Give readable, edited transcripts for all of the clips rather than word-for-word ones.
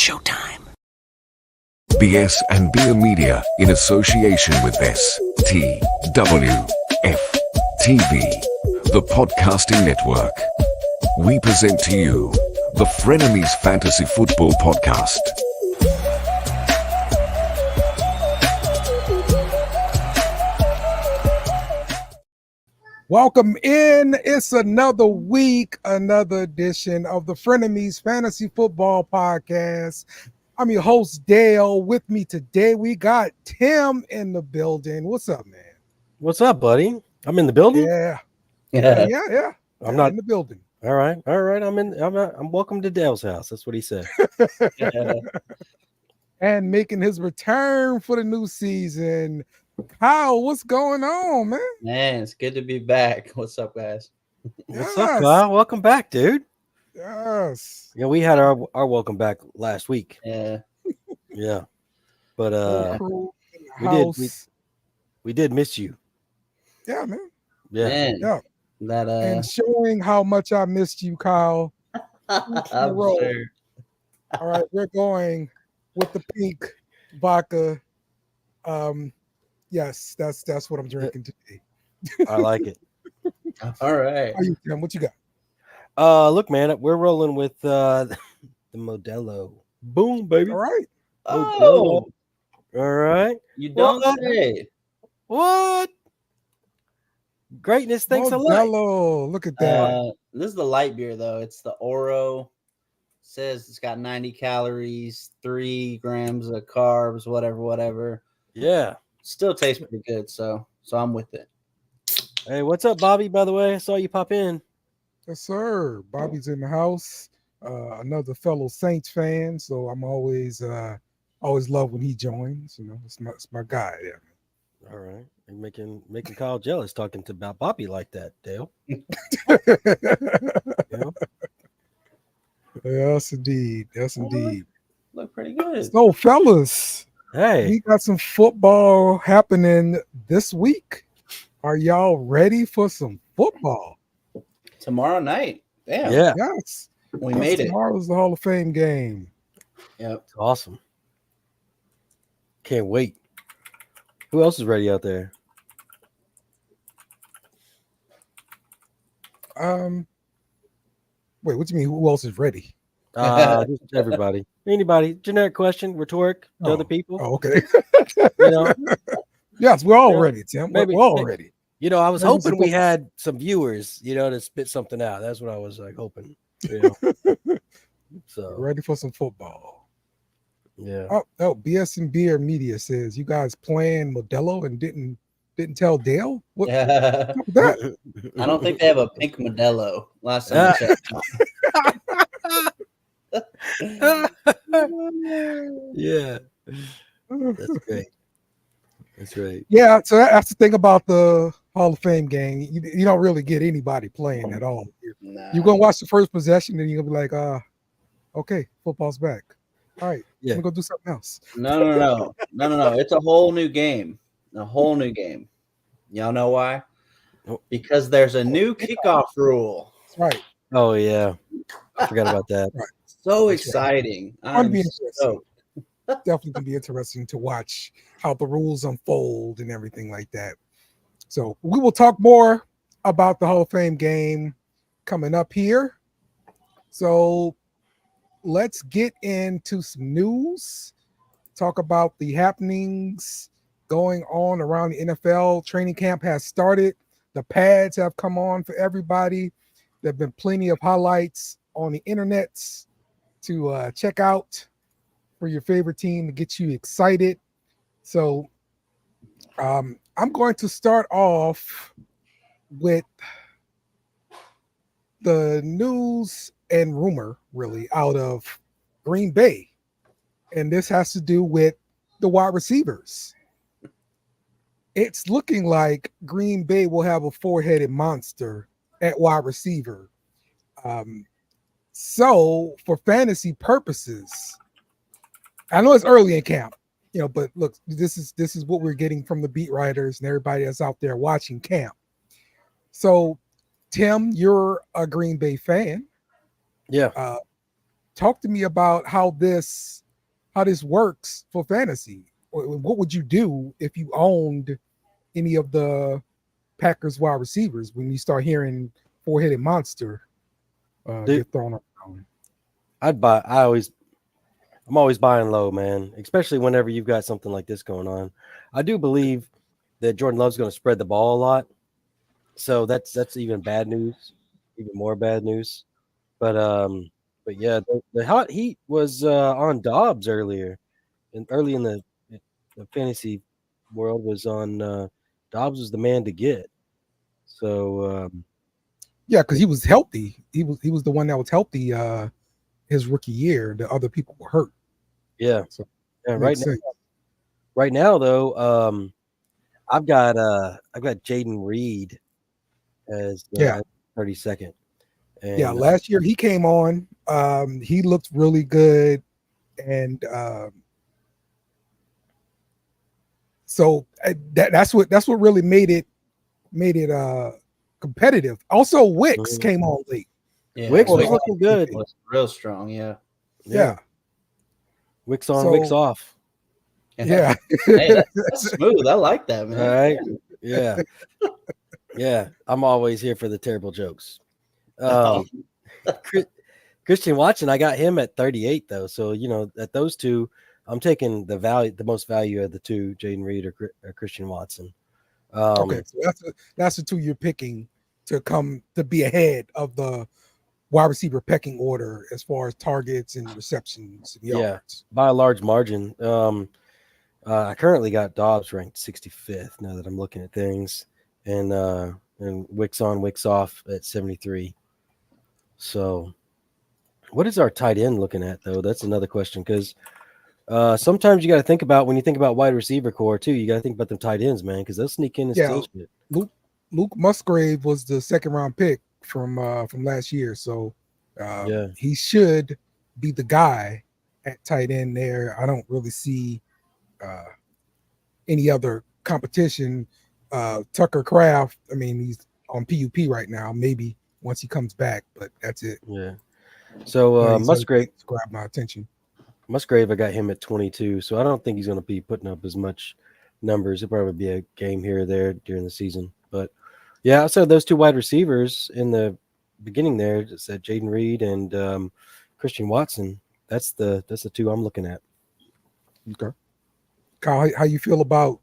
showtime. BS and Beer Media in association with STWF TV, the podcasting network. We present to you the Frenemies Fantasy Football Podcast. Welcome in. It's another week, another edition of the Frenemies Fantasy Football Podcast. I'm your host, Dale. With me today, we got Tim in the building. What's up, man? What's up, buddy? I'm in the building. Yeah. I'm not in the building. All right. I'm welcome to Dale's house. That's what he said. And making his return for the new season, Kyle. What's going on, man? Man, it's good to be back. What's up, guys? What's up, Kyle? Welcome back, dude. Yes. Yeah, we had our welcome back last week. Yeah. But we did miss you. Yeah, man. Yeah. Man, Yeah. that And showing how much I missed you, Kyle. I'm roll. sure. All right, we're going with the pink vodka. Yes, that's what I'm drinking today. I like it. All right. How you, Tim? What you got? Look, man, we're rolling with the Modelo. Boom, baby. All right. Oh, All right. you don't What? say. What? Greatness thanks a lot. Modelo. Look at that. This is the light beer, though. It's the Oro. Says it's got 90 calories, 3 grams of carbs, whatever. Yeah. Still tastes pretty good, so I'm with it. Hey, what's up, Bobby? By the way, I saw you pop in. Yes, sir. Bobby's in the house. Another fellow Saints fan, so I'm always love when he joins. You know, it's my guy. Yeah. All right. You're making Kyle jealous talking about Bobby like that, Dale. You know? Yes, indeed. Yes, indeed. Look pretty good. So, fellas, Hey. we got some football happening this week. Are y'all ready for some football? Tomorrow night. Damn. Yeah. Yes. We made it. Tomorrow's the Hall of Fame game. Yep. It's awesome. Can't wait. Who else is ready out there? Wait, what do you mean? Who else is ready? Just everybody. Anybody. Generic question, rhetoric to other people. Oh, okay. You know, Yes, we're all Yeah. ready, Tim. Maybe- we're all maybe- ready. I was Maybe hoping we some- had some viewers, to spit something out. That's what I was like hoping. So Ready for some football. yeah. Oh, BS and Beer Media says you guys playing Modelo and didn't tell Dale? What Yeah. what's that? I don't think they have a pink Modelo. Last time I checked. Yeah. That's great. That's right. Yeah, so that's the thing about the Hall of Fame game. You don't really get anybody playing at all. Nah. You're gonna watch the first possession and you're gonna be like, okay, football's back. All right, Yeah. I'm gonna go do something else. No. It's a whole new game. A whole new game. Y'all know why? Nope. Because there's a new kickoff rule. That's right. Oh yeah. I forgot about that. So That's right. exciting. Gonna I'm be interesting. stoked. Definitely gonna be interesting to watch how the rules unfold and everything like that. So we will talk more about the Hall of Fame game coming up here. So let's get into some news. Talk about the happenings going on around the NFL. Training camp has started. The pads have come on for everybody. There have been plenty of highlights on the internet to check out for your favorite team to get you excited. So I'm going to start off with the news and rumor really out of Green Bay. And this has to do with the wide receivers. It's looking like Green Bay will have a four-headed monster at wide receiver. So for fantasy purposes, I know it's early in camp, but look, this is what we're getting from the beat writers and everybody that's out there watching camp. So, Tim, you're a Green Bay fan. Yeah. talk to me about how this works for fantasy. What would you do if you owned any of the Packers wide receivers when you start hearing four-headed monster get thrown around? I'm always buying low, man, especially whenever you've got something like this going on. I do believe that Jordan Love's going to spread the ball a lot. So that's even bad news, even more bad news. But yeah, the hot heat was on Dobbs early in the fantasy world was on Dobbs was the man to get. So yeah, because he was healthy. He was the one that was healthy his rookie year. The other people were hurt. Yeah. So yeah, right now though, I've got Jaden Reed as 32nd. And, yeah, last year he came on. He looked really good, and so that's what really made it competitive. Also, Wicks came on late. Yeah, Wicks was looking good. Was real strong. Yeah. Wicks on, Wicks off. Yeah. Hey, that's smooth. I like that, man. All right. Yeah. Yeah. I'm always here for the terrible jokes. Christian Watson, I got him at 38 though. So, at those two, I'm taking the most value of the two, Jaden Reed or Christian Watson. Okay. So that's the two you're picking to be ahead of the wide receiver pecking order as far as targets and receptions and yards. By a large margin. I currently got Dobbs ranked 65th now that I'm looking at things, and Wicks on, Wicks off at 73. So, what is our tight end looking at though? That's another question because sometimes you got to think about when you think about wide receiver core too. You got to think about them tight ends, man, because they'll sneak in and steal shit. Luke Musgrave was the second round pick from last year, so he should be the guy at tight end there. I don't really see any other competition. Tucker Kraft, I mean, he's on PUP right now. Maybe once he comes back, but that's it. Yeah. So Musgrave grabbed my attention. Musgrave, I got him at 22, so I don't think he's going to be putting up as much numbers. It'll probably be a game here or there during the season. But yeah, outside of those two wide receivers in the beginning there, it said Jaden Reed and Christian Watson. That's the two I'm looking at. Okay. Kyle, how you feel about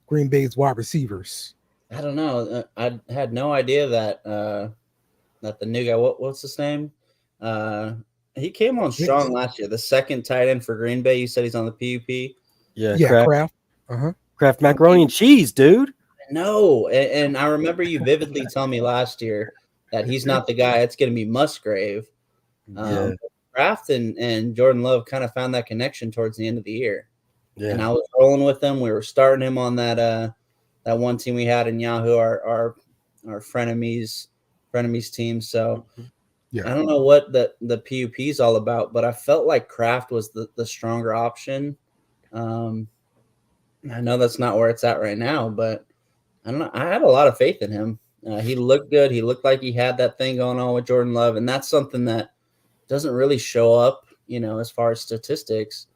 Green Bay's wide receivers? I don't know. I had no idea that the new guy, what's his name? He came on strong last year. The second tight end for Green Bay. You said he's on the PUP. Yeah, Kraft. Kraft macaroni and cheese, dude. No, and I remember you vividly telling me last year that he's not the guy. It's going to be Musgrave. Kraft and Jordan Love kind of found that connection towards the end of the year. Yeah. And I was rolling with him. We were starting him on that one team we had in Yahoo, our Frenemies team. So I don't know what the PUP is all about, but I felt like Kraft was the stronger option. I know that's not where it's at right now, but I don't know. I had a lot of faith in him. He looked good. He looked like he had that thing going on with Jordan Love, and that's something that doesn't really show up, as far as statistics.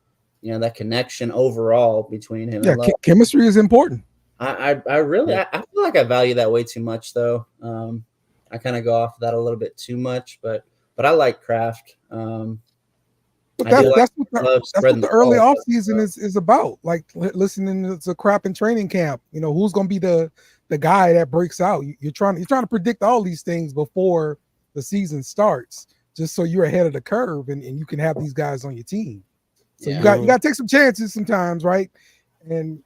That connection overall between him and Love. Chemistry is important. I really I feel like I value that way too much, though. I kind of go off of that a little bit too much, but I like Kraft. But that's what the early offseason is about. Like listening to crap in training camp. Who's going to be the guy that breaks out? You're trying to predict all these things before the season starts, just so you're ahead of the curve and you can have these guys on your team. So you got to take some chances sometimes, right? And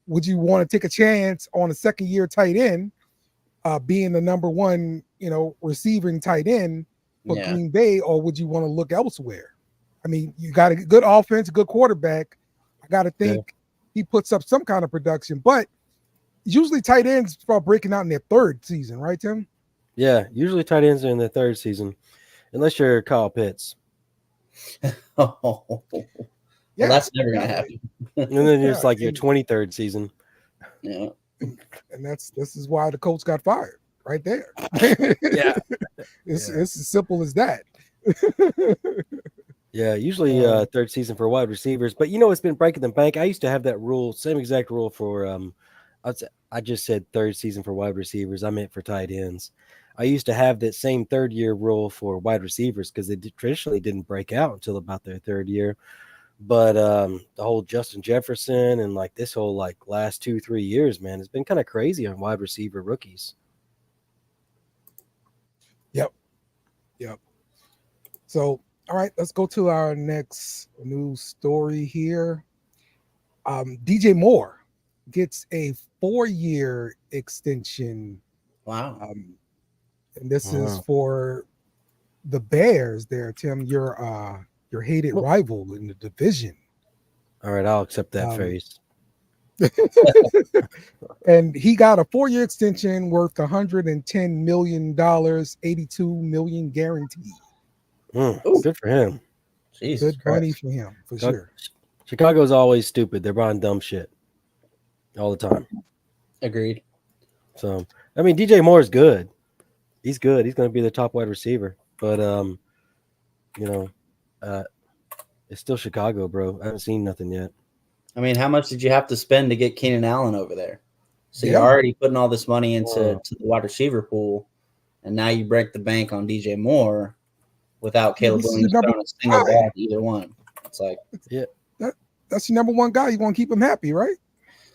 would you want to take a chance on a second year tight end, being the number one, receiving tight end for Green Bay, or would you want to look elsewhere? I mean, you got a good offense, a good quarterback. I got to think he puts up some kind of production, but usually tight ends start breaking out in their third season, right, Tim? Yeah, usually tight ends are in their third season, unless you're Kyle Pitts. Well, that's never going to happen. And then it's like your 23rd season. Yeah. And this is why the coach got fired right there. Yeah. It's as simple as that. Yeah, usually third season for wide receivers. But it's been breaking the bank. I used to have that rule, same exact rule for I just said third season for wide receivers. I meant for tight ends. I used to have that same third year rule for wide receivers because they traditionally didn't break out until about their third year. But the whole Justin Jefferson and like this whole like last 2-3 years, man, it's been kind of crazy on wide receiver rookies. Yep. So, all right, let's go to our next news story here. DJ Moore gets a 4-year extension. Wow. And this is for the Bears there, Tim, your hated rival in the division. All right, I'll accept that phrase. And he got a 4-year extension worth $110 million, $82 million guaranteed. Good for him. Jesus Good money Christ. for him, for sure. Chicago's always stupid. They're buying dumb shit all the time. Agreed. So, I mean, DJ Moore is good. He's good. He's going to be the top wide receiver. But, it's still Chicago, bro. I haven't seen nothing yet. I mean, how much did you have to spend to get Keenan Allen over there? So you're already putting all this money into the wide receiver pool, and now you break the bank on DJ Moore without Caleb Williams throwing a single ball to either one. It's like, that's your number one guy. You want to keep him happy, right?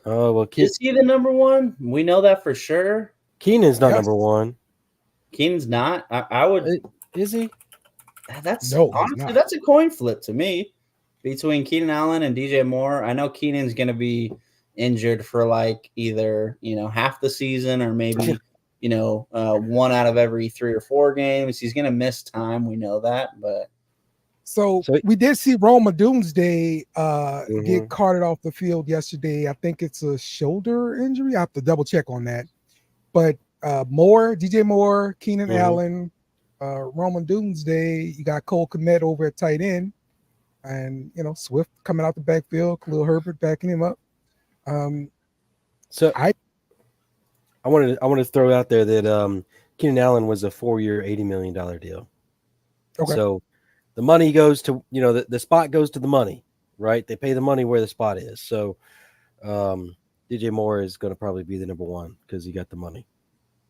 Oh, well, is he the number one? We know that for sure. Keenan's not number one. Keenan's not. I would. Is he? That's honestly, that's a coin flip to me between Keenan Allen and DJ Moore. I know Keenan's going to be injured for like either half the season or maybe 1 out of every 3 or 4 games. He's going to miss time. We know that, but so we did see Roma Doomsday get carted off the field yesterday. I think it's a shoulder injury. I have to double check on that. But DJ Moore, Keenan Allen, Roman Doomsday, you got Cole Kmet over at tight end, and Swift coming out the backfield, Khalil Herbert backing him up. So I wanted to throw out there that Keenan Allen was a 4-year, $80 million deal. Okay. So the money goes to the spot goes to the money, right? They pay the money where the spot is. So DJ Moore is going to probably be the number one because he got the money.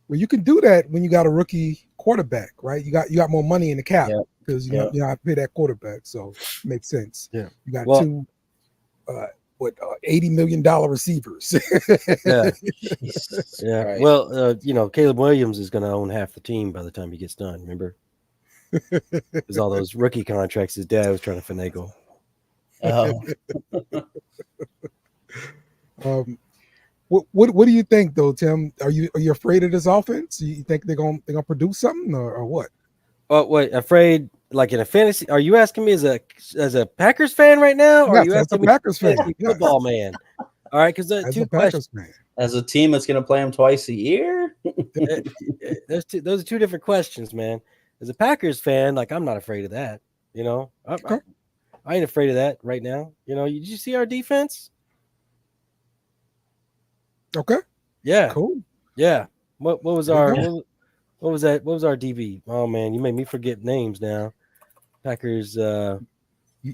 Well, you can do that when you got a rookie quarterback, right? You got more money in the cap because you have to pay that quarterback, so it makes sense. Yeah, you got two $80 million receivers. Yeah. Right. Well, Caleb Williams is going to own half the team by the time he gets done. Remember, there's all those rookie contracts his dad was trying to finagle. What do you think though, Tim? Are you afraid of this offense? You think they're gonna produce something or what? Oh wait, afraid like in a fantasy? Are you asking me as a Packers fan right now? Or are you asking me Packers fan, football man? All right, because two questions. As a team that's going to play them twice a year. Those are two different questions, man. As a Packers fan, like I'm not afraid of that. I ain't afraid of that right now. Did you see our defense? Okay. Yeah. Cool. Yeah. What was our what was that? What was our DB? Oh man, you made me forget names now. Packers. You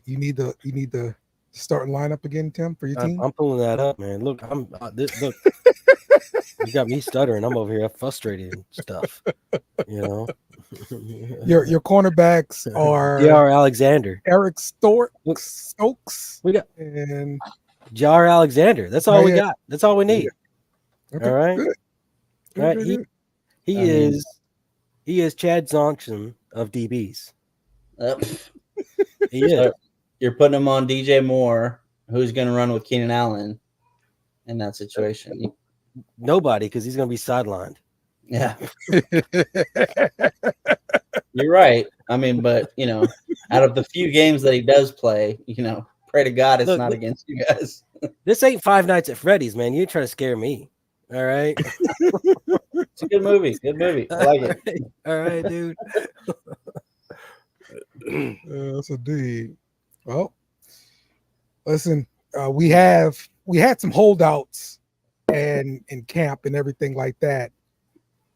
need the starting lineup again, Tim, for your team. I'm pulling that up, man. Look, look. You got me stuttering. I'm over here frustrated and stuff. Your cornerbacks are J.R. Alexander, Eric Stokes. We got and J.R. Alexander. That's all we got. That's all we need. Okay, all right. Good. All right. He is Chad Johnson of DBs. He is. So you're putting him on DJ Moore, who's going to run with Keenan Allen in that situation. Nobody, because he's going to be sidelined. Yeah. You're right. I mean, but, out of the few games that he does play, pray to God it's not against you guys. This ain't Five Nights at Freddy's, man. You ain't trying to scare me. All right. It's a good movie. Good movie. I like it. All right, dude. That's a dude. Well, listen, we had some holdouts and in camp and everything like that.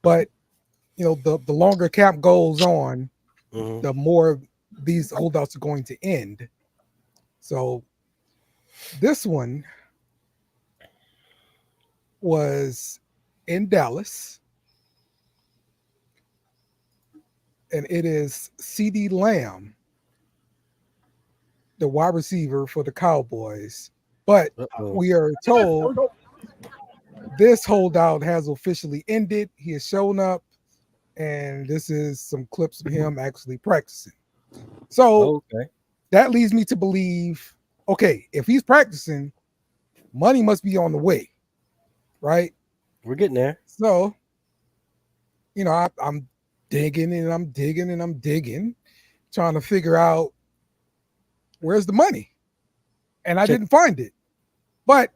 But the longer camp goes on, the more these holdouts are going to end. So this one was in Dallas, and it is CD Lamb, the wide receiver for the Cowboys. But we are told this holdout has officially ended. He has shown up, and this is some clips of him actually practicing. So that leads me to believe, okay, if he's practicing, money must be on the way, right? We're getting there. So, I'm digging and I'm digging and I'm digging, trying to figure out where's the money. And I didn't find it. But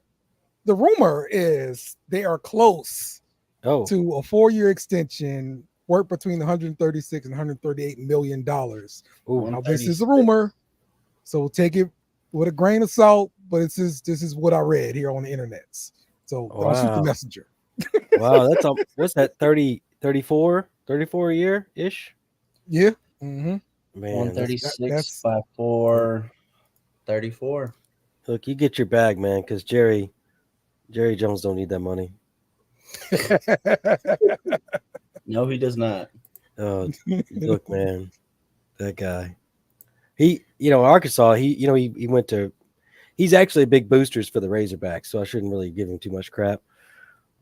the rumor is they are close to a 4-year extension, worth between 136 and 138 million dollars. Now this is a rumor, so take it with a grain of salt, but this is what I read here on the internet. So don't shoot the messenger. Wow, that's what's that, 34 a year ish? Yeah. Mm-hmm. Man, 136 by 4, 34. Look, you get your bag, man, because Jerry Jones don't need that money. No, he does not. Look, man, that guy. He, Arkansas. He went to. He's actually big boosters for the Razorbacks, so I shouldn't really give him too much crap.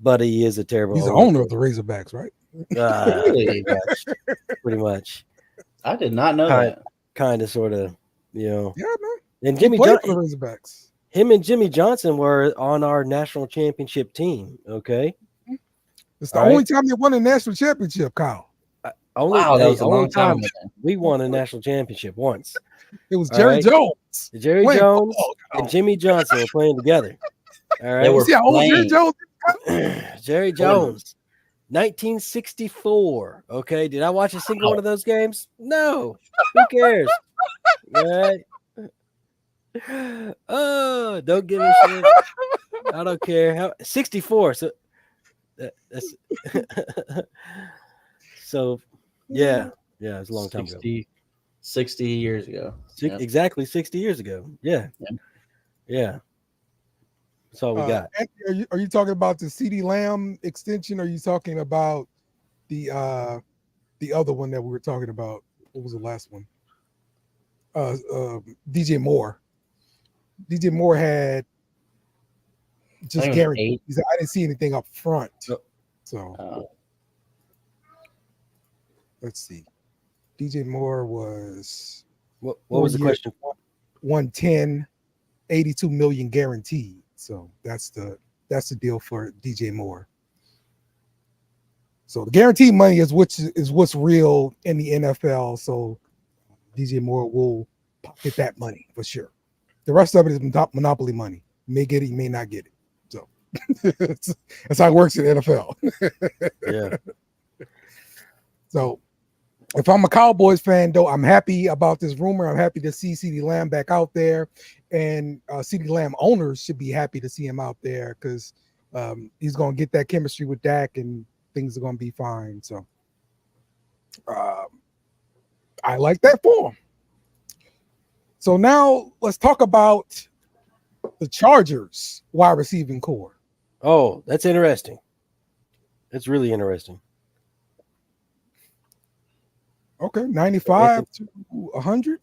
But he is a terrible. He's the owner of the Razorbacks, right? Pretty much. I did not know that. Kind of, sort of, Yeah, man. And Jimmy Johnson for the Razorbacks. Him and Jimmy Johnson were on our national championship team. Okay, it's the only time they won a national championship, Kyle. That was a long time ago. We won a national championship once. It was Jerry Jones. Jerry Jones and Jimmy Johnson were playing together. All right. They were Jerry Jones. Jerry Jones, 1964. Okay. Did I watch a single one of those games? No. Who cares? All right. Oh, don't give me shit. I don't care. 64. So that's so yeah, it was a long time ago. 60 years ago. Exactly 60 years ago. Yeah. That's all we got. Are you talking about the CD Lamb extension? Or are you talking about the other one that we were talking about? What was the last one? DJ Moore. DJ Moore had just guaranteed. I didn't see anything up front. So let's see. DJ Moore was what was the question? 110, 82 million guaranteed. So that's the deal for DJ Moore. So the guaranteed money is what's real in the NFL. So DJ Moore will get that money for sure. The rest of it is monopoly money. You may get it, you may not get it. So that's how it works in the NFL. Yeah. So if I'm a Cowboys fan, though, I'm happy about this rumor. I'm happy to see CeeDee Lamb back out there, and CeeDee Lamb owners should be happy to see him out there because he's going to get that chemistry with Dak, and things are going to be fine. So I like that for him. So now let's talk about the Chargers wide receiving core. Oh, that's interesting. It's really interesting. Okay, 95 to 100.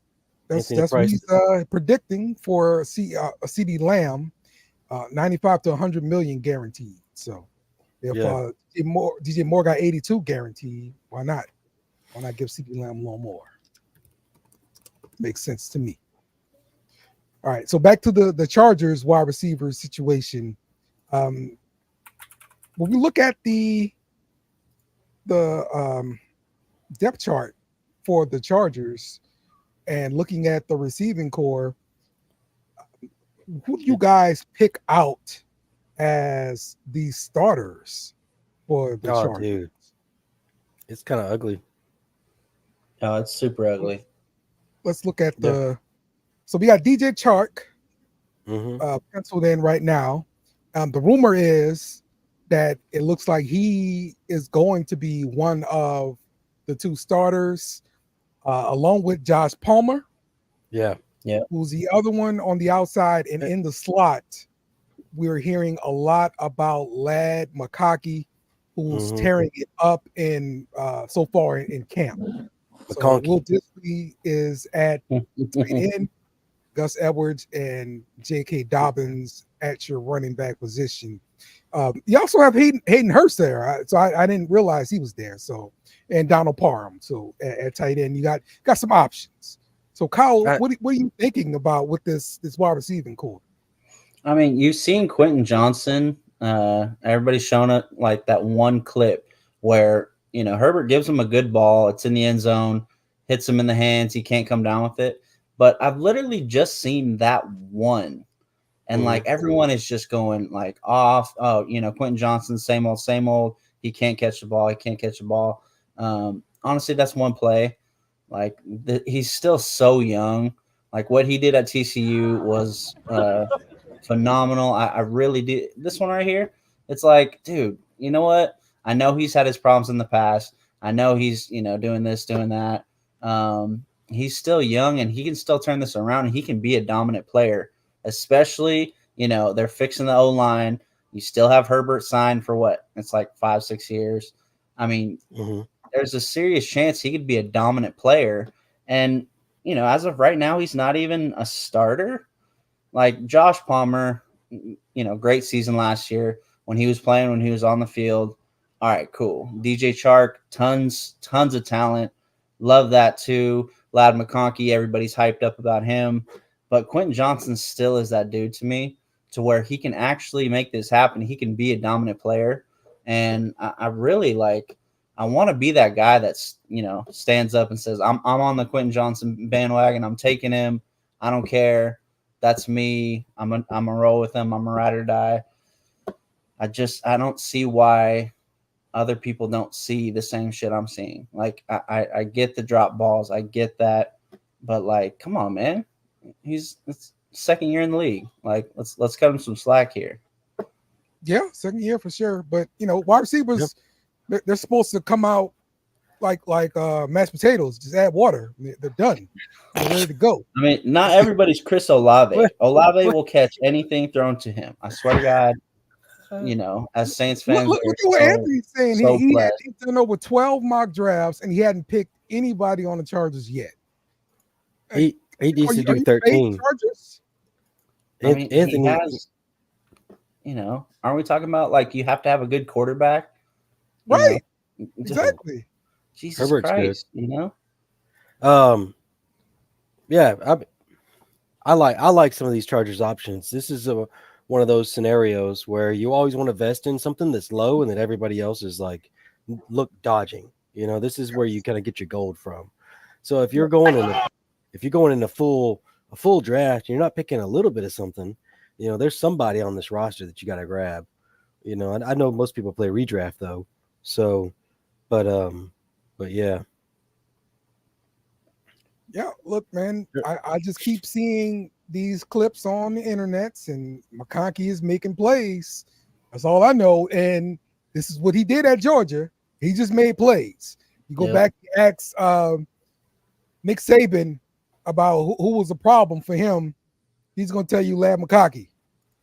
That's what he's predicting for a CD Lamb, 95 to 100 million guaranteed. So if DJ Moore got 82 guaranteed, why not? Why not give CD Lamb a little more? Makes sense to me. All right, so back to the Chargers wide receiver situation. When we look at the depth chart for the Chargers and looking at the receiving core, who do you guys pick out as the starters for the Chargers? Dude. It's kind of ugly. Oh, it's super ugly. Let's look at so we got DJ Chark Mm-hmm. penciled in right now. The rumor is that it looks like he is going to be one of the two starters. along with Josh Palmer, Yeah. who's the other one on the outside, and in the slot, we're hearing a lot about Lad Mcconkey, who's tearing it up in so far in camp. So Mcconkey. Will Disley is at tight end, Gus Edwards and J.K. Dobbins at your running back position. You also have Hayden Hurst there, so I didn't realize he was there. So, and Donald Parham. So at tight end, you got some options. So Kyle, what are you thinking about with this wide receiving core? I mean, you've seen Quentin Johnson. Everybody's shown it like that one clip where Herbert gives him a good ball. It's in the end zone, hits him in the hands. He can't come down with it. But I've literally just seen that one. And like everyone is just going like off. Oh, Quentin Johnson, same old. He can't catch the ball. Honestly, that's one play. Like he's still so young. Like what he did at TCU was phenomenal. I really did. This one right here, it's like, dude, you know what? I know he's had his problems in the past. I know he's doing this, doing that. He's still young and he can still turn this around and he can be a dominant player. Especially, they're fixing the O-line. You still have Herbert signed for what? It's like 5-6 years. I mean, there's a serious chance he could be a dominant player. And, as of right now, he's not even a starter. Like Josh Palmer, great season last year when he was playing, when he was on the field. All right, cool. DJ Chark, tons of talent. Love that too. Lad Mcconkey, everybody's hyped up about him. But Quentin Johnson still is that dude to me, to where he can actually make this happen. He can be a dominant player. And I really I want to be that guy that's, stands up and says, I'm on the Quentin Johnson bandwagon. I'm taking him. I don't care. That's me. I'm a roll with him. I'm a ride or die. I don't see why other people don't see the same shit I'm seeing. Like I get the drop balls. I get that. But like, come on, man. It's second year in the league. Like let's cut him some slack here. Yeah, second year for sure. But wide receivers, they're supposed to come out like mashed potatoes. Just add water. They're done. They're ready to go. I mean, not everybody's Chris Olave. Olave will catch anything thrown to him. I swear to God. As Saints fans, look at what Anthony's saying. He's done over 12 mock drafts, and he hadn't picked anybody on the Chargers yet. He needs to do 13. I mean, Anthony he has. Aren't we talking about like you have to have a good quarterback? Right. Exactly. Jesus Herbert's Christ. Good. Yeah. I like some of these Chargers options. This is one of those scenarios where you always want to vest in something that's low and that everybody else is like dodging. This is where you kind of get your gold from. So if you're going in a full draft, you're not picking a little bit of something. There's somebody on this roster that you got to grab. I know most people play redraft though. So, but yeah. Yeah, look, man, I just keep seeing these clips on the internets, and Mcconkey is making plays. That's all I know. And this is what he did at Georgia. He just made plays. You go back and ask Nick Saban about who was the problem for him. He's going to tell you Lad Mcconkey.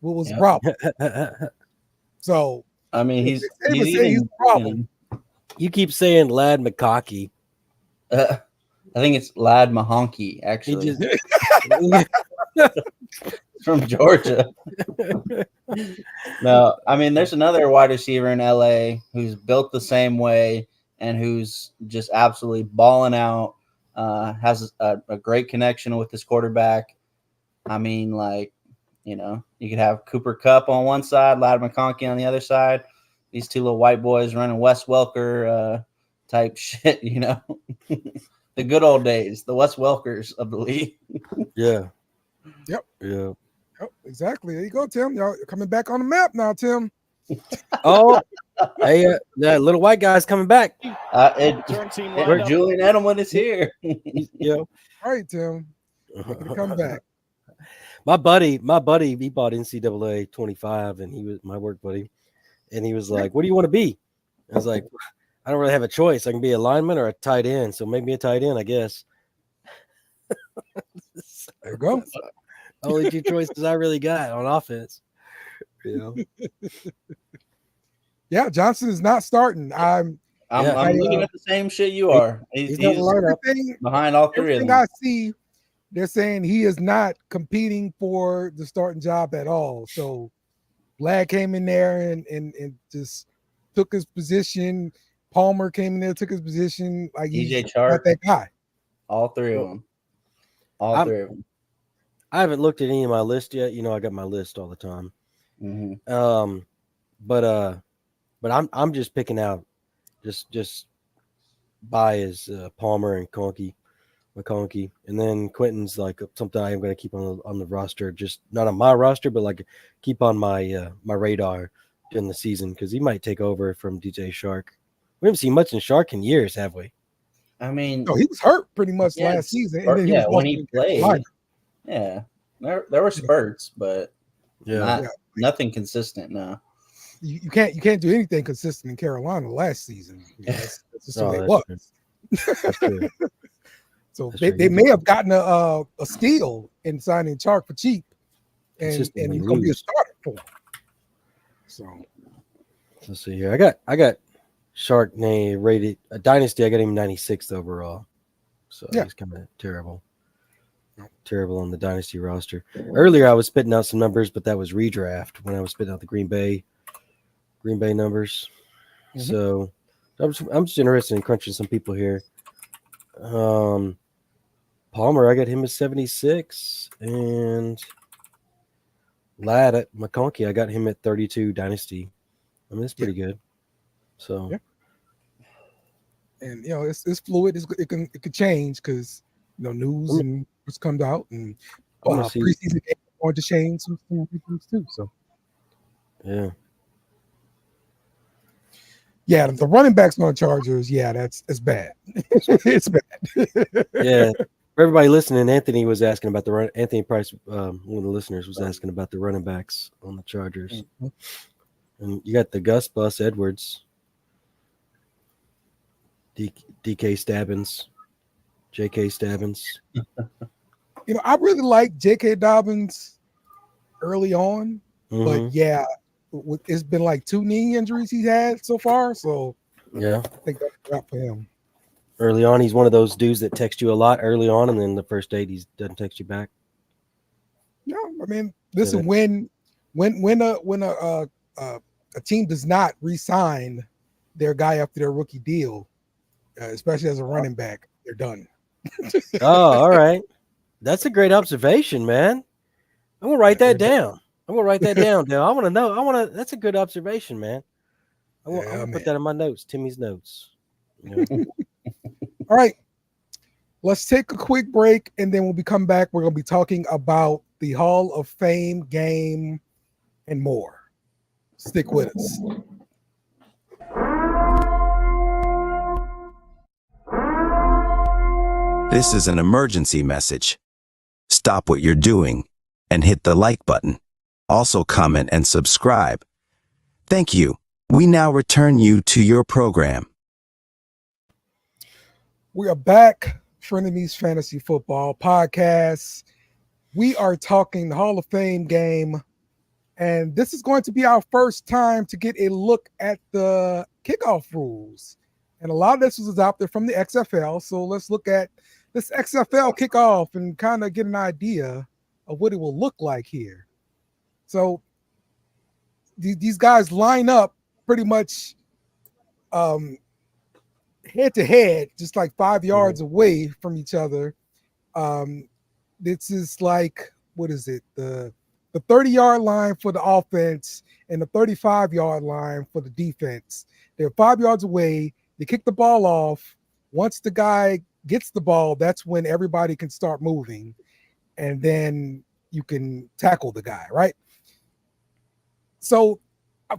What was the problem? So, I mean, he's the problem. You keep saying Lad Mcconkey. I think it's Lad Mcconkey, actually. From Georgia. No, I mean, there's another wide receiver in LA who's built the same way and who's just absolutely balling out, has a great connection with his quarterback. I mean, you could have Cooper Kupp on one side, Lad Mcconkey on the other side. These two little white boys running Wes Welker type shit, The good old days, the Wes Welkers of the league. Yeah. Yep. Yeah. Yep, exactly. There you go, Tim. Y'all coming back on the map now, Tim. Oh, hey, that little white guy's coming back. Where Julian Edelman is here. Yeah. All right, Tim. Come back. My buddy, he bought NCAA 25, and he was my work buddy, and he was like, "What do you want to be?" I was like, "I don't really have a choice. I can be a lineman or a tight end, so make me a tight end, I guess." There you go. Only two choices I really got on offense. You know, Yeah, Johnson is not starting. I'm looking at the same shit you are. He's not in the lineup. behind all three of Everything them. I see, they're saying he is not competing for the starting job at all. So Vlad came in there and just took his position. Palmer came in there, took his position. Like he's DJ not Chark, that guy. all three of them. All three of them. I haven't looked at any of my list yet. You know, I got my list all the time. Mm-hmm. But I'm just picking out just by his Palmer and McConkey, and then Quentin's like something I am going to keep on the roster, just not on my roster, but like keep on my my radar during the season because he might take over from DJ Shark. We haven't seen much in Shark in years, have we? I mean, No, he was hurt pretty much last season, and then he was when he played, Carolina. yeah, there were spurts, but nothing consistent. No, you can't do anything consistent in Carolina last season. That's just the way it was. That's true. So they may have gotten a steal in signing Chark for cheap, and he's going to be a starter for him. So let's see here. I got Shark rated a Dynasty. I got him 96th overall. So he's kind of terrible on the Dynasty roster. Earlier I was spitting out some numbers, but that was redraft when I was spitting out the Green Bay numbers. Mm-hmm. So I'm just interested in crunching some people here. Palmer, I got him at 76, and Ladd at Mcconkey, I got him at 32 Dynasty. I mean, that's pretty good. So, and it's fluid. It could change because news and what's comes out, and preseason games are going to change some things too. So, yeah, the running backs on Chargers. Yeah, it's bad. It's bad. Yeah. For everybody listening, Anthony was asking about the run. Anthony Price, one of the listeners, was asking about the running backs on the Chargers. Mm-hmm. And you got the Gus Bus Edwards, DK Stabbins, JK Stabbins. I really like JK Dobbins early on, but it's been like 2 knee injuries he's had so far. So I think that's a wrap for him. Early on, he's one of those dudes that text you a lot early on, and then the first date he doesn't text you back. Yeah, I mean, listen, when a team does not re-sign their guy after their rookie deal, especially as a running back, they're done. Oh, all right, that's a great observation, man. I'm gonna write that down. I want to know. That's a good observation, man. I'm gonna put that in my notes, Timmy's notes. All right, let's take a quick break, and then when we come back, we're going to be talking about the Hall of Fame game and more. Stick with us. This is an emergency message. Stop what you're doing and hit the like button. Also comment and subscribe. Thank you. We now return you to your program. We are back, Frenemies Fantasy Football Podcast. We are talking the Hall of Fame game, and this is going to be our first time to get a look at the kickoff rules. And a lot of this was adopted from the XFL, so let's look at this XFL kickoff and kind of get an idea of what it will look like here. So these guys line up pretty much head to head, just like 5 yards away from each other. This is like, what is it? The 30-yard line for the offense and the 35-yard line for the defense. They're 5 yards away. They kick the ball off. Once the guy gets the ball, that's when everybody can start moving, and then you can tackle the guy, right? So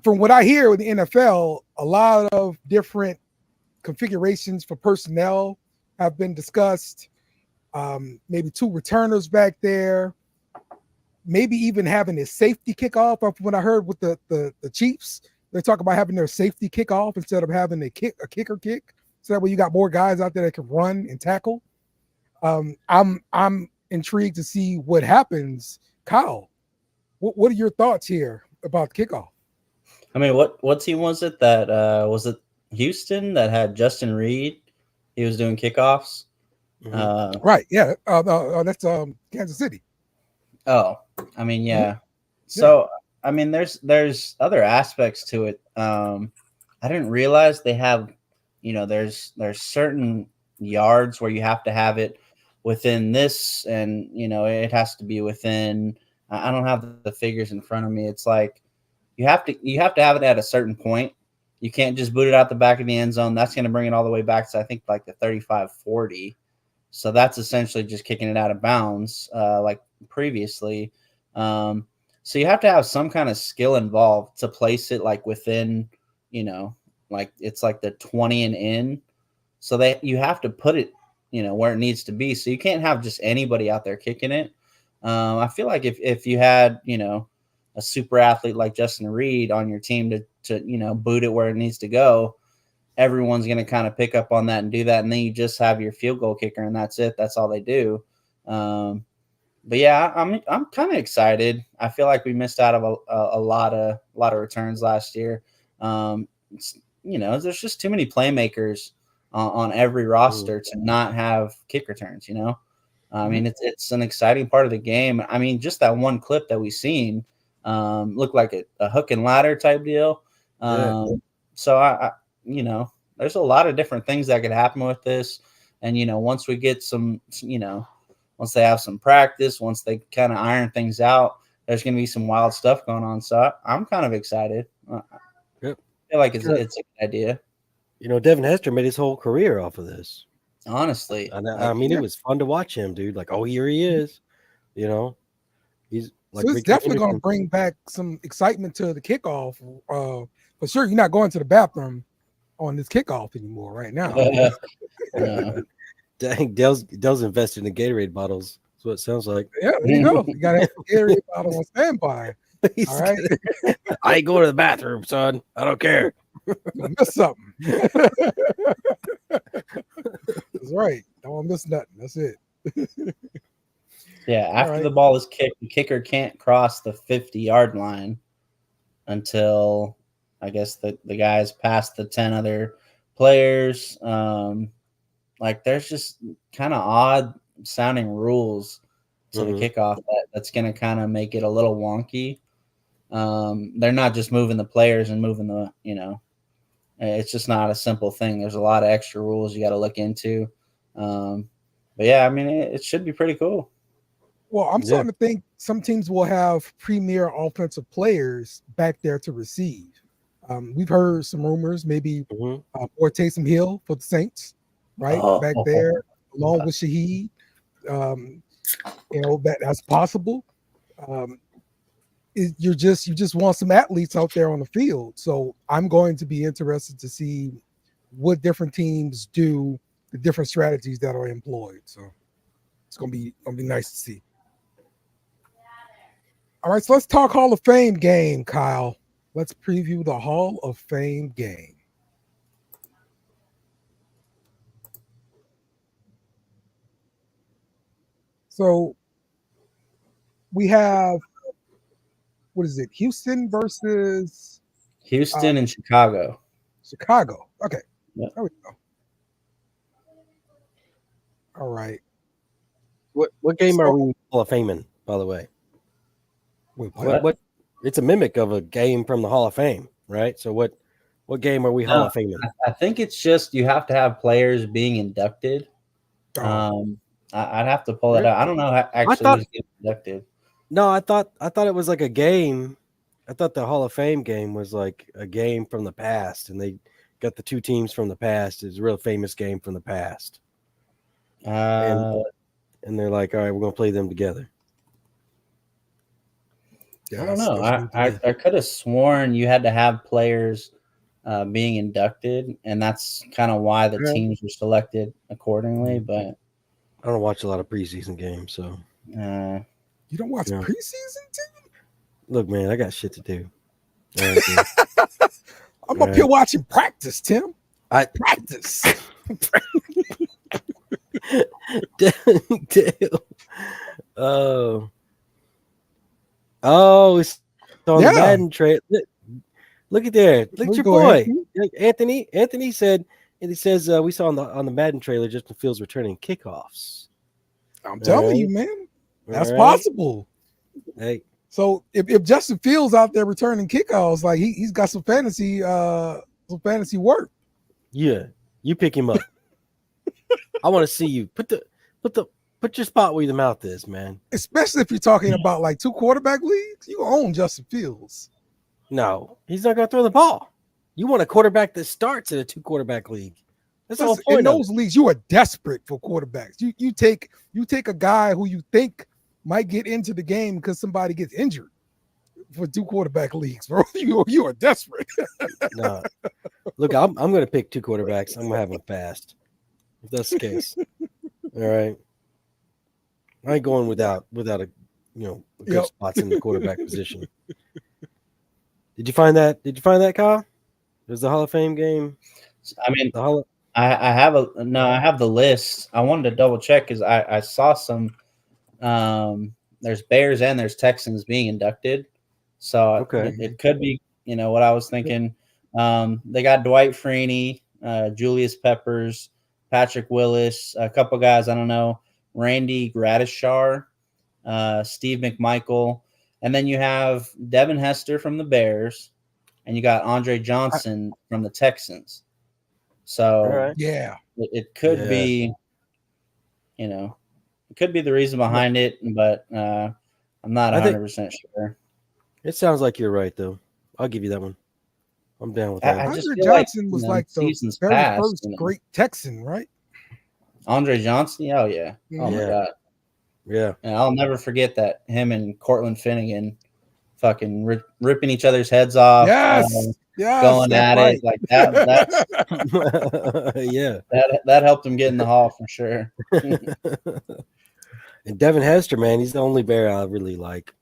from what I hear with the NFL, a lot of different configurations for personnel have been discussed. Maybe 2 returners back there, maybe even having a safety kickoff. When I heard with the Chiefs, they talk about having their safety kickoff instead of having a kicker kick, so that way you got more guys out there that can run and tackle. I'm intrigued to see what happens. Kyle, what are your thoughts here about the kickoff? I mean, what team was it that was it Houston that had Justin Reed? He was doing kickoffs. Right. Yeah. That's Kansas City. Oh, I mean, yeah. So, I mean, there's other aspects to it. I didn't realize they have, there's certain yards where you have to have it within this, and it has to be within. I don't have the figures in front of me. It's like you have to have it at a certain point. You can't just boot it out the back of the end zone. That's going to bring it all the way back to, I think, like the 35-40. So that's essentially just kicking it out of bounds, like previously. So you have to have some kind of skill involved to place it like within, like it's like the 20 and in. So you have to put it, where it needs to be. So you can't have just anybody out there kicking it. I feel like if you had, a super athlete like Justin Reed on your team to boot it where it needs to go, everyone's going to kind of pick up on that and do that. And then you just have your field goal kicker and that's it. That's all they do. But yeah, I'm kind of excited. I feel like we missed out of a lot of returns last year. There's just too many playmakers on every roster to not have kick returns. I mean, it's an exciting part of the game. I mean, just that one clip that we seen looked like a hook and ladder type deal. So I there's a lot of different things that could happen with this. And, once we get some, once they have some practice, once they kind of iron things out, there's going to be some wild stuff going on. So I'm kind of excited. I feel like it's a good idea. Devin Hester made his whole career off of this. Honestly. I mean, it was fun to watch him, dude. Like, oh, here he is. He's like, so it's definitely going to bring back some excitement to the kickoff. For sure, you're not going to the bathroom on this kickoff anymore right now. Dang, Dell's invested in the Gatorade bottles. That's what it sounds like. Yeah, there you go. You got to have a Gatorade bottle on standby. All right. I ain't going to the bathroom, son. I don't care. Don't miss something. That's right. Don't miss nothing. That's it. Yeah, after the ball is kicked, the kicker can't cross the 50-yard line until I guess the guys past the 10 other players. Like there's just kind of odd sounding rules to the kickoff that's going to kind of make it a little wonky. They're not just moving the players and moving the, it's just not a simple thing. There's a lot of extra rules you got to look into. But yeah, I mean, it should be pretty cool. Well, I'm starting to think some teams will have premier offensive players back there to receive. We've heard some rumors, maybe or Taysom Hill for the Saints, right? Back there, along with Shaheed. That's possible. You just want some athletes out there on the field. So I'm going to be interested to see what different teams do, the different strategies that are employed. So it's gonna be nice to see. All right, so let's talk Hall of Fame game, Kyle. Let's preview the Hall of Fame game. So we have, what is it? Houston versus Houston and Chicago. Chicago. Okay. Yeah. There we go. All right. What game are we Hall of Faming, by the way? What? It's a mimic of a game from the Hall of Fame, right? So what game are we Hall of Faming? I think it's just you have to have players being inducted. I'd have to pull it out. I don't know how actually who's getting inducted. No, I thought it was like a game. I thought the Hall of Fame game was like a game from the past, and they got the two teams from the past. It's a real famous game from the past. And they're like, all right, we're gonna play them together. I don't know. I could have sworn you had to have players being inducted, and that's kind of why the teams were selected accordingly. But I don't watch a lot of preseason games, so you don't watch preseason, Tim? Look, man, I got shit to do. I'm up here watching practice, Tim. Practice. Oh, oh, it's on the Yeah. Madden trade. Look at there. Look at your Go, boy, Anthony. Anthony. Anthony said, and he says we saw on the Madden trailer Justin Fields returning kickoffs. I'm All telling you, right, man, all that's right. possible. Hey, So if Justin Fields out there returning kickoffs, like he's got some fantasy work. yeah, you pick him up. I want to see you put your spot where the mouth is, man. Especially if you're talking about like 2 quarterback leagues, you own Justin Fields. No, he's not going to throw the ball. You want a quarterback that starts in a 2 quarterback league. That's the whole In point of those it. leagues, you are desperate for quarterbacks. You take a guy who you think might get into the game because somebody gets injured for 2 quarterback leagues, bro. You are desperate. No, look, I'm going to pick 2 quarterbacks. I'm going to have them fast. If that's the case, all right. I ain't going without a good Yep. spots in the quarterback position. Did you find that? Kyle? There's the Hall of Fame game. I mean, The Hall. I have I have the list. I wanted to double check because I saw some. There's Bears and there's Texans being inducted, so Okay. it could be what I was thinking. They got Dwight Freeney, Julius Peppers, Patrick Willis, a couple guys I don't know, Randy Gradishar, Steve McMichael, and then you have Devin Hester from the Bears, and you got Andre Johnson from the Texans. So All right. Yeah. it could be, it could be the reason behind it, but I'm not 100% sure. It sounds like you're right, though. I'll give you that one. I'm down with that. I just Andre feel Johnson was like the seasons very past, first great Texan, right? Andre Johnson, oh yeah, oh my Yeah. god, Yeah. and I'll never forget that him and Cortland Finnegan fucking ripping each other's heads off. Yes, going at fight. it like that. Yeah. That helped him get in the hall for sure. And Devin Hester, man, he's the only Bear I really like.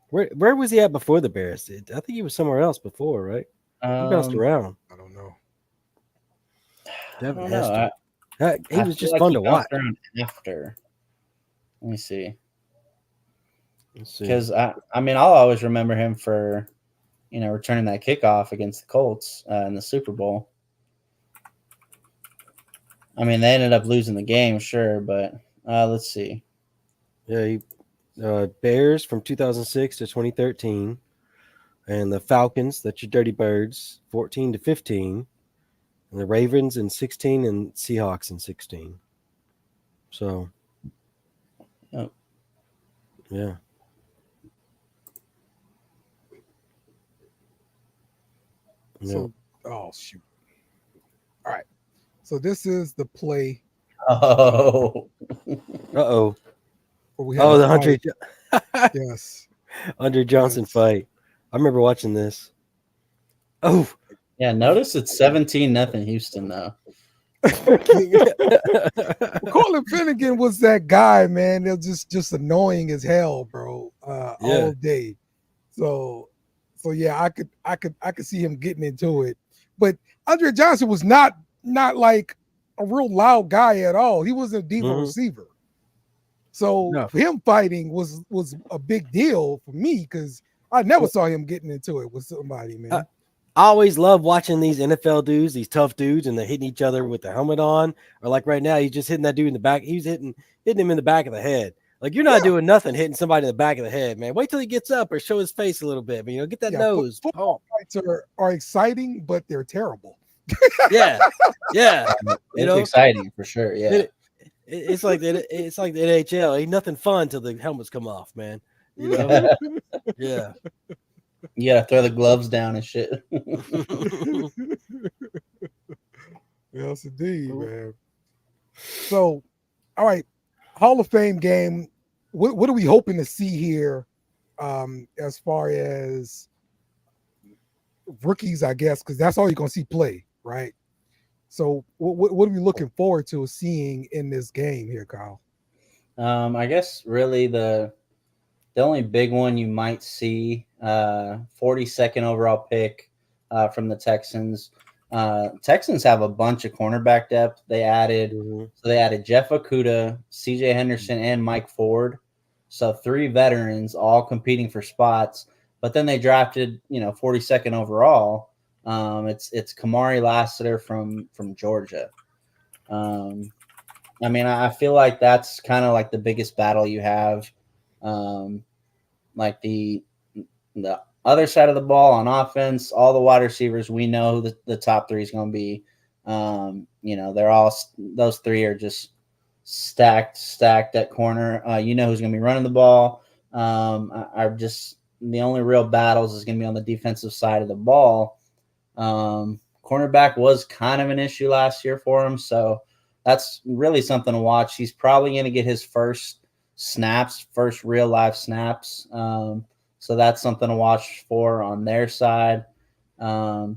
Where was he at before the Bears? I think he was somewhere else before, right? He bounced around. I don't know. Devin I don't know. Hester. He I was feel just like fun he to watch. bounced around after. Let me see. Let's see. Because I'll always remember him for, returning that kickoff against the Colts in the Super Bowl. I mean, they ended up losing the game, sure, but let's see. Yeah, Bears from 2006 to 2013, and the Falcons, that's your Dirty Birds, 14 to 15, and the Ravens in 16, and Seahawks in 16. So, Oh. Yeah. So, oh shoot! All right. So this is the play. Oh. Uh-oh. Where we had Oh, a the fight. Yes. Andre Johnson Yes. fight. I remember watching this. Oh. Yeah, notice it's 17-0 Houston, though. Cortland Finnegan was that guy, man. They're just annoying as hell, bro. All day. So yeah, I could see him getting into it. But Andre Johnson was not like a real loud guy at all. He wasn't a diva receiver. So him fighting was a big deal for me because I never saw him getting into it with somebody, man. I always love watching these NFL dudes, these tough dudes, and they're hitting each other with the helmet on. Or like right now, he's just hitting that dude in the back. He's hitting him in the back of the head. Like you're not doing nothing hitting somebody in the back of the head, man. Wait till he gets up or show his face a little bit. But get that nose. Football fights are exciting, but they're terrible. Yeah. It's exciting for sure. Yeah. It's like the NHL. Ain't nothing fun till the helmets come off, man. Yeah. You gotta throw the gloves down and shit. Yes, indeed, man. So, all right, Hall of Fame game. What are we hoping to see here, as far as rookies? I guess because that's all you're gonna see play, right? So, what are we looking forward to seeing in this game here, Kyle? I guess really the only big one you might see, 42nd overall pick from the Texans, Texans have a bunch of cornerback depth. They added Mhm. so they added Jeff Okudah, CJ Henderson, and Mike Ford. So 3 veterans all competing for spots. But then they drafted, 42nd overall. It's Kamari Lassiter from Georgia. I mean, I feel like that's kind of like the biggest battle you have. Like the other side of the ball on offense, all the wide receivers, we know that the top 3 is going to be, they're all, those 3 are just stacked at corner. Who's going to be running the ball. The only real battles is going to be on the defensive side of the ball. Cornerback was kind of an issue last year for him, so that's really something to watch. He's probably going to get his first real life snaps. So that's something to watch for on their side. Not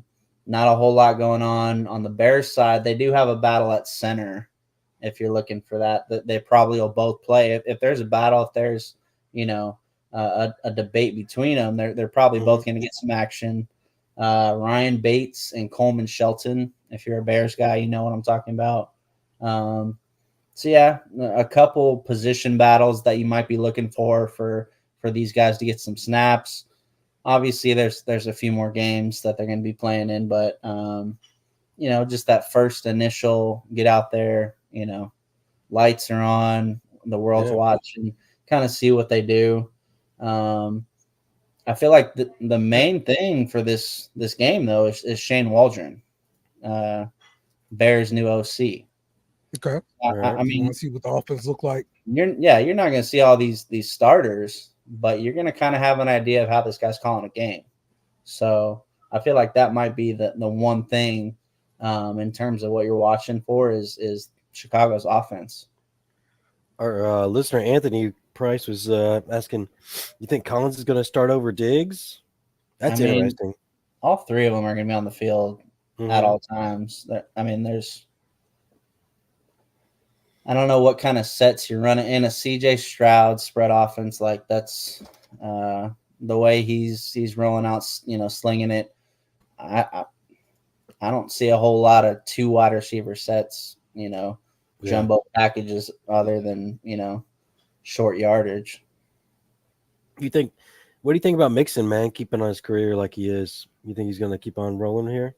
a whole lot going on the Bears side. They do have a battle at center. If you're looking for that, they probably will both play. If there's a battle, if there's, a debate between them, they're probably both going to get some action. Ryan Bates and Coleman Shelton. If you're a Bears guy, you know what I'm talking about. So yeah, a couple position battles that you might be looking for these guys to get some snaps. Obviously, there's a few more games that they're going to be playing in, but just that first initial get out there, lights are on, the world's watching, kind of see what they do. I feel like the main thing for this game though is Shane Waldron, Bears' new OC. Okay. I You mean, want to see what the offense look like? you're not going to see all these starters, but you're going to kind of have an idea of how this guy's calling a game. So I feel like that might be the one thing in terms of what you're watching for is Chicago's offense. Our listener Anthony Price was asking, "You think Collins is going to start over Diggs?" That's interesting. All 3 of them are going to be on the field at all times. I don't know what kind of sets you're running in a CJ Stroud spread offense. Like that's the way he's rolling out, slinging it. I don't see a whole lot of 2 wide receiver sets, jumbo packages other than, short yardage. What do you think about Mixon, man, keeping on his career like he is? You think he's going to keep on rolling here?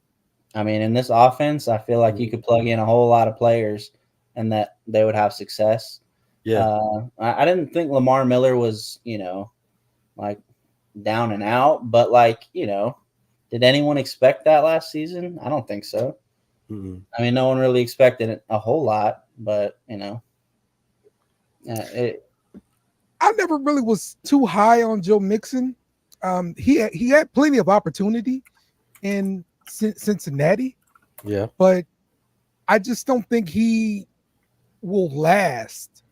I mean, in this offense, I feel like you could plug in a whole lot of players and that they would have success. Yeah. I didn't think Lamar Miller was, like down and out, but did anyone expect that last season? I don't think so. Mm-mm. I mean, no one really expected it a whole lot, but I never really was too high on Joe Mixon. He had plenty of opportunity in Cincinnati. Yeah. But I just don't think he will last.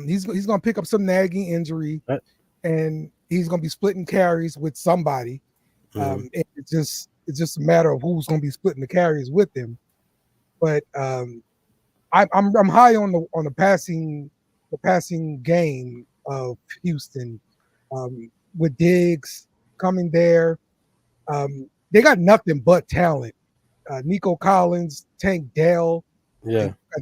He's going to pick up some nagging injury, and he's going to be splitting carries with somebody. And it's just a matter of who's going to be splitting the carries with him. But I'm high on the passing game of Houston with Diggs coming there. They got nothing but talent. Nico Collins, Tank Dell,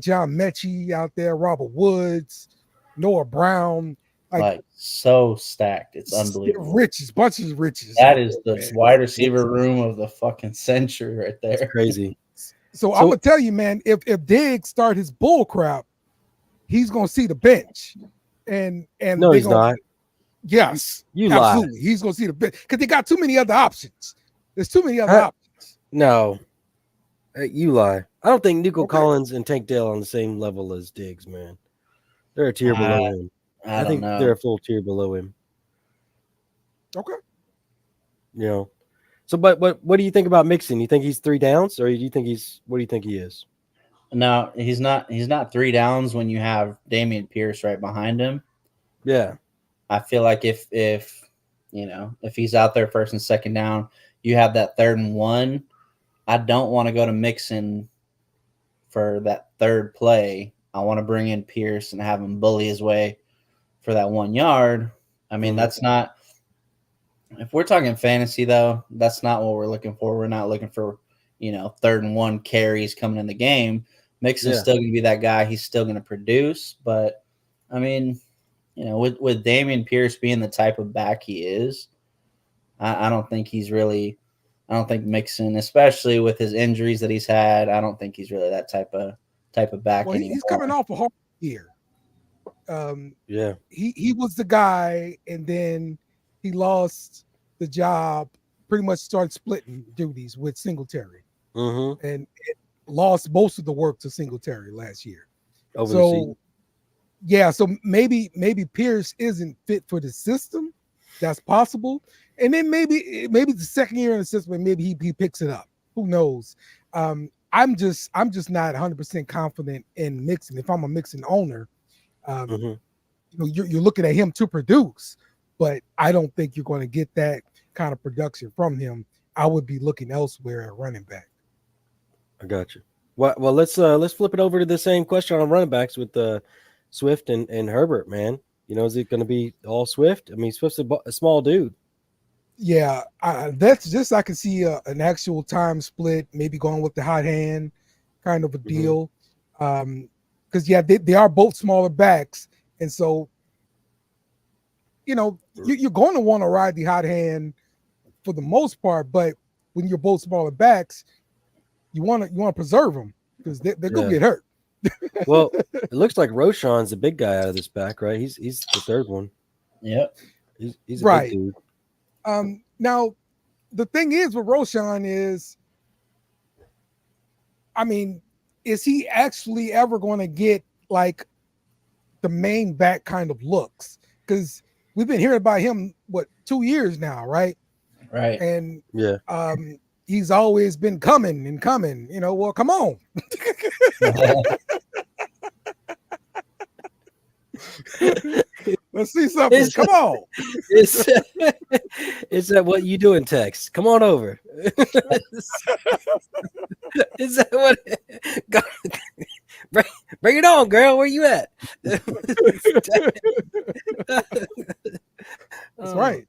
John Mechie out there, Robert Woods, Noah Brown. Like so stacked. It's unbelievable. Bunches of riches. That is the wide receiver room of the fucking century right there. It's crazy. So I'm gonna tell you, man, if Diggs start his bull crap, he's gonna see the bench. And no, he's not. Yes, you absolutely. lie. He's gonna see the bench because they got too many other options. There's too many other options. No, you lie. I don't think Nico Collins and Tank Dell are on the same level as Diggs, man. They're a tier below him. I think know. They're a full tier below him. Okay. So, but what do you think about Mixon? You think he's 3 downs, or do you think what do you think he is? No, he's not 3 downs when you have Damian Pierce right behind him. Yeah. I feel like if he's out there first and second down, you have that 3rd and 1. I don't want to go to Mixon for that 3rd play. I want to bring in Pierce and have him bully his way for that 1 yard. I mean, that's not – if we're talking fantasy, though, that's not what we're looking for. We're not looking for, 3rd and 1 carries coming in the game. Mixon's still going to be that guy. He's still going to produce. But, I mean, with Dameon Pierce being the type of back he is, I don't think he's really – I don't think Mixon, especially with his injuries that he's had, I don't think he's really that type of back anymore. He's coming off a hard year. He was the guy, and then he lost the job, pretty much started splitting duties with Singletary, and it lost most of the work to Singletary last year. So maybe Pierce isn't fit for the system. That's possible. And then maybe the second year in the system, maybe he picks it up. Who knows? I'm just not 100% confident in Mixon. If I'm a Mixon owner, you're looking at him to produce, but I don't think you're going to get that kind of production from him. I would be looking elsewhere at running back. I got you. Well, let's flip it over to the same question on running backs with Swift and Herbert, man. Is it going to be all Swift? I mean, Swift's a small dude. Yeah, that's just I can see an actual time split, maybe going with the hot hand kind of a deal. Because they are both smaller backs, and so you're going to want to ride the hot hand for the most part. But when you're both smaller backs, you want to preserve them because they're gonna get hurt. Well, it looks like Roshan's the big guy out of this back, right? He's the third one. Yep, he's a big dude. Now, the thing is with Roshan is, I mean, is he actually ever going to get like the main back kind of looks? Because we've been hearing about him 2 years now, right? Right. And he's always been coming. Well, come on. Let's see something. Come on. Is that what you do in text? Come on over. Is that what? Bring it on, girl. Where you at? That's right.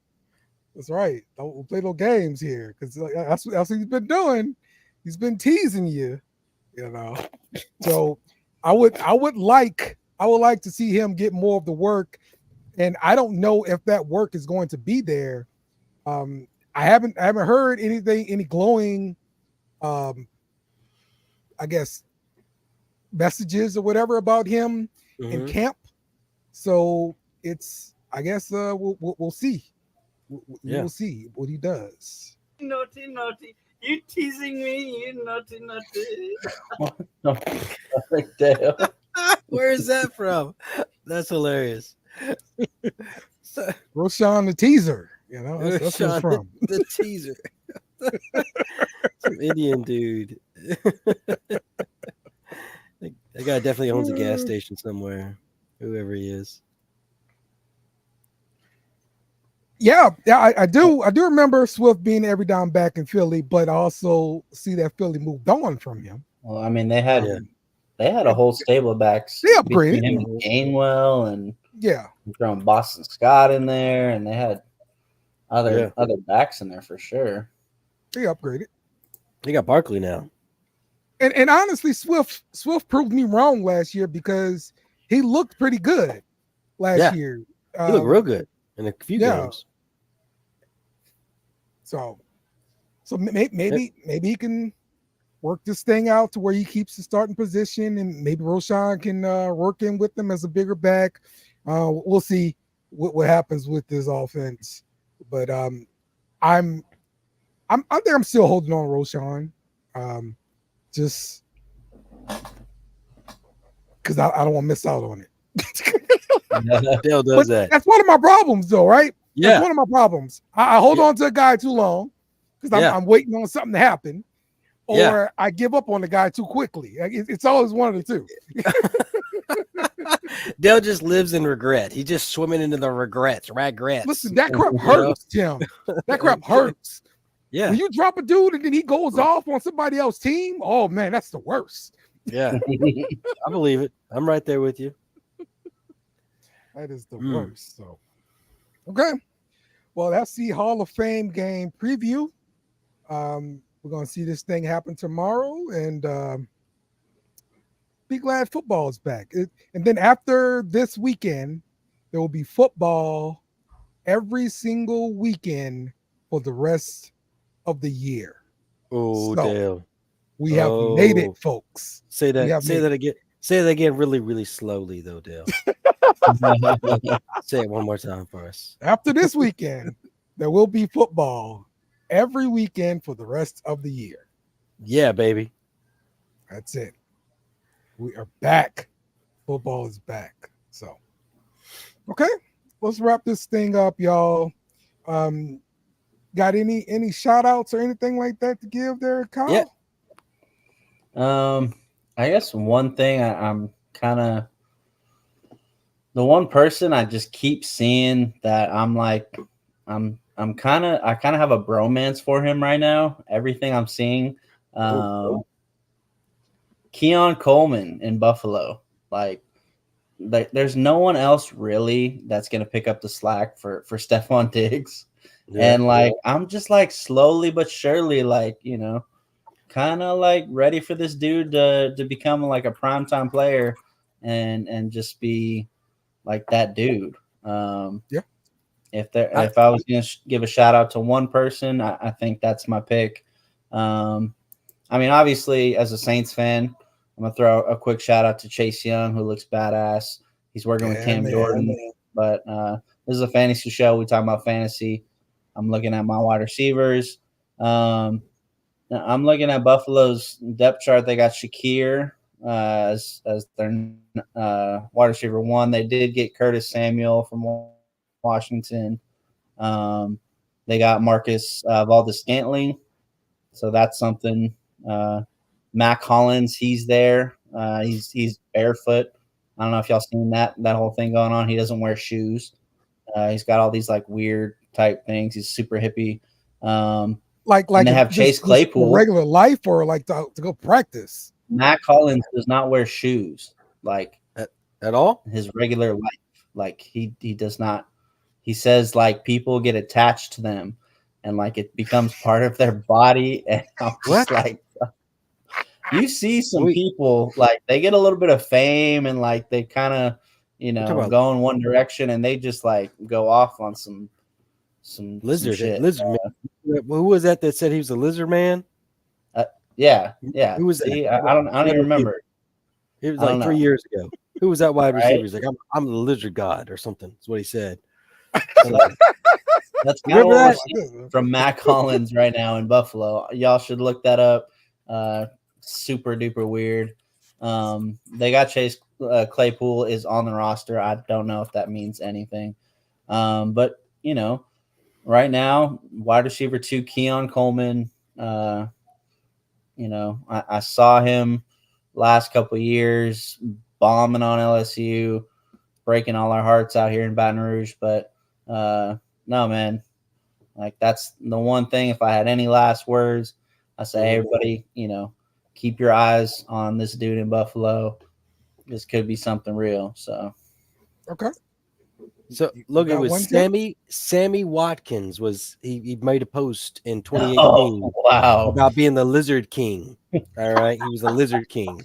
That's right. Don't play no games here because that's what he's been doing. He's been teasing you, So I would like to see him get more of the work, and I don't know if that work is going to be there. I haven't heard any glowing, I guess, messages or whatever about him in camp. So I guess we'll see. We'll see what he does. Naughty. You teasing me, you naughty. Where is that from? That's hilarious. Roshan the teaser, that's where it's from. The teaser. Some Indian dude. That guy definitely owns a gas station somewhere, whoever he is. Yeah, I do remember Swift being every down back in Philly, but I also see that Philly moved on from him. Well, I mean, they had a whole stable of backs. They upgraded him and Gainwell, and throwing Boston Scott in there, and they had other backs in there for sure. They upgraded. They got Barkley now. And honestly, Swift proved me wrong last year because he looked pretty good last year. He looked real good in a few games. So maybe he can work this thing out to where he keeps the starting position, and maybe Roshan can work in with them as a bigger back. We'll see what happens with this offense, but I think I'm still holding on to Roshan, just because I don't want to miss out on it. Dale does that. That's one of my problems, though, right? Yeah, that's one of my problems. I hold on to a guy too long because I'm waiting on something to happen, or I give up on the guy too quickly. It's always one of the two. Dale just lives in regret. He's just swimming into the regrets. Listen, that crap hurts, Tim. That crap hurts. Yeah. When you drop a dude and then he goes off on somebody else's team, oh man, that's the worst. Yeah. I believe it. I'm right there with you. That is the worst. So, okay. Well, that's the Hall of Fame game preview. We're gonna see this thing happen tomorrow, and be glad football is back. And then after this weekend, there will be football every single weekend for the rest of the year. Oh, So, Dale. we have made it, Oh. folks. Say We that. have Say made that again. Say that again, really, really slowly, though, Dale. Say it one more time for us. After this weekend, there will be football every weekend for the rest of the year. Yeah, baby. That's it. We are back. Football is back. So, okay, let's wrap this thing up, y'all. Got any shout outs or anything like that to give there, Kyle? Yeah. I guess one thing I'm kind of the one person I just keep seeing that I'm like I kind of have a bromance for him right now. Everything I'm seeing, Keon Coleman in Buffalo, like there's no one else really that's gonna pick up the slack for Stephon Diggs, and like I'm just like slowly but surely kind of like ready for this dude to become like a primetime player and just be like that dude. Yeah. If I was gonna give a shout out to one person, I think that's my pick. I mean, obviously, as a Saints fan, I'm gonna throw a quick shout out to Chase Young, who looks badass. He's working with Cam Jordan, but this is a fantasy show. We talk about fantasy. I'm looking at my wide receivers. I'm looking at Buffalo's depth chart. They got Shakir as their wide receiver one. They did get Curtis Samuel from Washington. They got Marcus Valdes-Scantling, so that's something. Mac Hollins, he's there. He's barefoot. I don't know if y'all seen that whole thing going on. He doesn't wear shoes. He's got all these like weird type things. He's super hippie. Like they have Chase Claypool. Regular life or like to go practice. Mac Hollins does not wear shoes like at all. His regular life, like he does not. He says like people get attached to them, and like it becomes part of their body. And I'm just like, you see some people like they get a little bit of fame and like they kind of go in one direction and they just like go off on some lizard shit. Lizard man. Who was that said he was a lizard man? Yeah. Who was See, that? I don't even remember. It was like 3 years ago. Who was that wide receiver? He's like, I'm the lizard god or something. That's what he said. So that's kind of what we're seeing from Mac Hollins right now in Buffalo. Y'all should look that up. Super duper weird. They got Chase Claypool is on the roster. I don't know if that means anything. But right now, wide receiver 2, Keon Coleman. I saw him last couple of years bombing on LSU, breaking all our hearts out here in Baton Rouge. But no, man, like that's the one thing. If I had any last words, I say, hey, everybody, keep your eyes on this dude in Buffalo. This could be something real. So, okay. So look, it was Sammy Watkins he made a post in 2018 about being the Lizard King. All right, he was the Lizard King.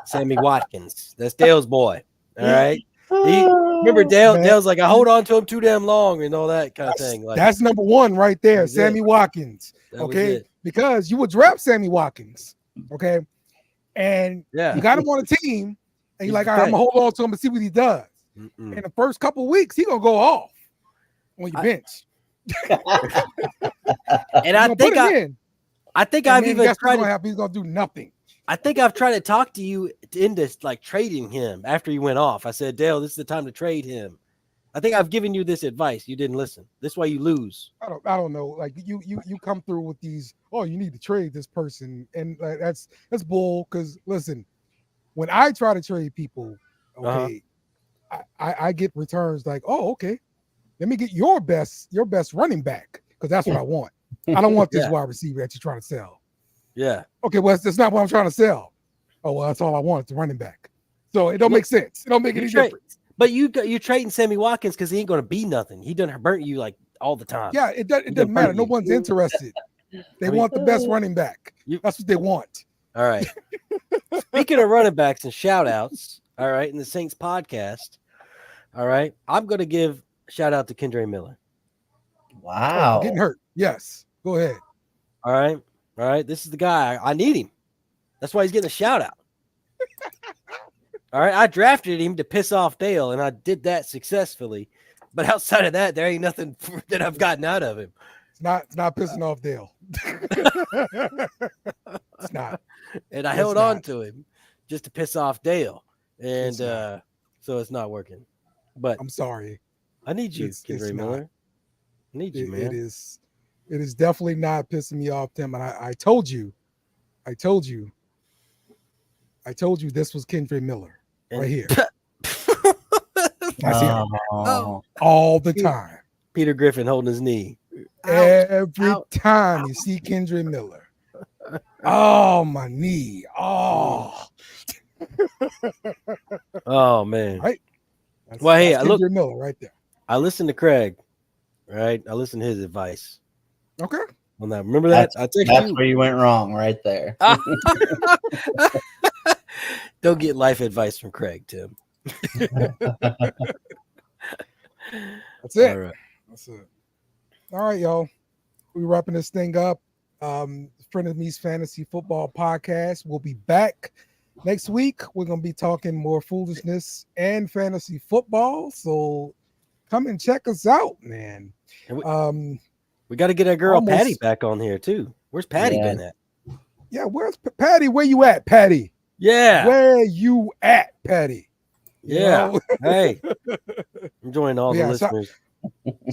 Sammy Watkins, that's Dale's boy. All right, remember Dale's like I hold on to him too damn long and all that kind of thing. Like that's number one right there, Sammy Watkins. Okay, because you would draft Sammy Watkins. Okay, and you got him on a team, and you're like, all right, I'm gonna hold on to him and see what he does. In the first couple of weeks, he's gonna go off on your bench. And I think I've even tried. He's gonna do nothing. I think I've tried to talk to you into like trading him after he went off. I said, Dale, this is the time to trade him. I think I've given you this advice. You didn't listen. This is why you lose. I don't know. Like you come through with these. Oh, you need to trade this person, and that's bull. Because listen, when I try to trade people, okay. I get returns like, oh, okay, let me get your best running back because that's what I want. I don't want this wide receiver that you're trying to sell. Yeah. Okay, well, that's not what I'm trying to sell. Oh, well, that's all I want. It's a running back. So it don't make sense. It don't make any difference. But you're trading Sammy Watkins because he ain't going to be nothing. He done burnt you like all the time. Yeah, it doesn't matter. No one's interested. They want the best running back. That's what they want. All right. Speaking of running backs and shout outs, all right, in the Saints podcast, all right, I'm going to give a shout out to Kendre Miller. Wow. Getting hurt. Yes. Go ahead. All right. All right. This is the guy. I need him. That's why he's getting a shout out. All right. I drafted him to piss off Dale, and I did that successfully. But outside of that, there ain't nothing that I've gotten out of him. It's not pissing off Dale. It's not. And I held on to him just to piss off Dale. And so it's not working. But I'm sorry. I need you, Kendre Miller. I need you, man. It is definitely not pissing me off, Tim. And I told you this was Kendre Miller right here. I see him all the time. Peter Griffin holding his knee. Every time you see Kendre Miller. Oh, my knee. Oh. Oh, man. Right. That's Kendre Miller right there. I listened to Craig. Right. I listened to his advice. Okay. On that. Remember that? That's where you went wrong right there. Don't get life advice from Craig, Tim. That's it. All right. That's it. All right, y'all. We're wrapping this thing up. Frenemies Fantasy Football Podcast. We'll be back next week. We're going to be talking more foolishness and fantasy football. So come and check us out, man. We got to get our girl Patty back on here, too. Where's Patty been at? Yeah, where's Patty? Where you at, Patty? Yeah. Where you at, Patty? Yeah. Hey. I'm joining all the listeners.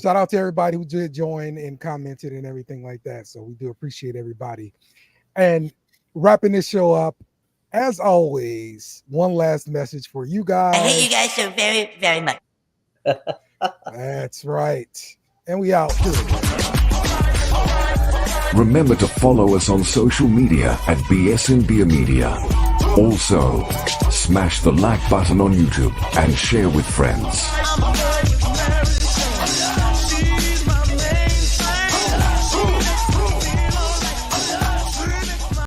Shout out to everybody who did join and commented and everything like that. So we do appreciate everybody. And wrapping this show up, as always, one last message for you guys. I hate you guys so very, very much. That's right. And we out. Remember to follow us on social media at BS and Beer Media. Also, smash the like button on YouTube and share with friends.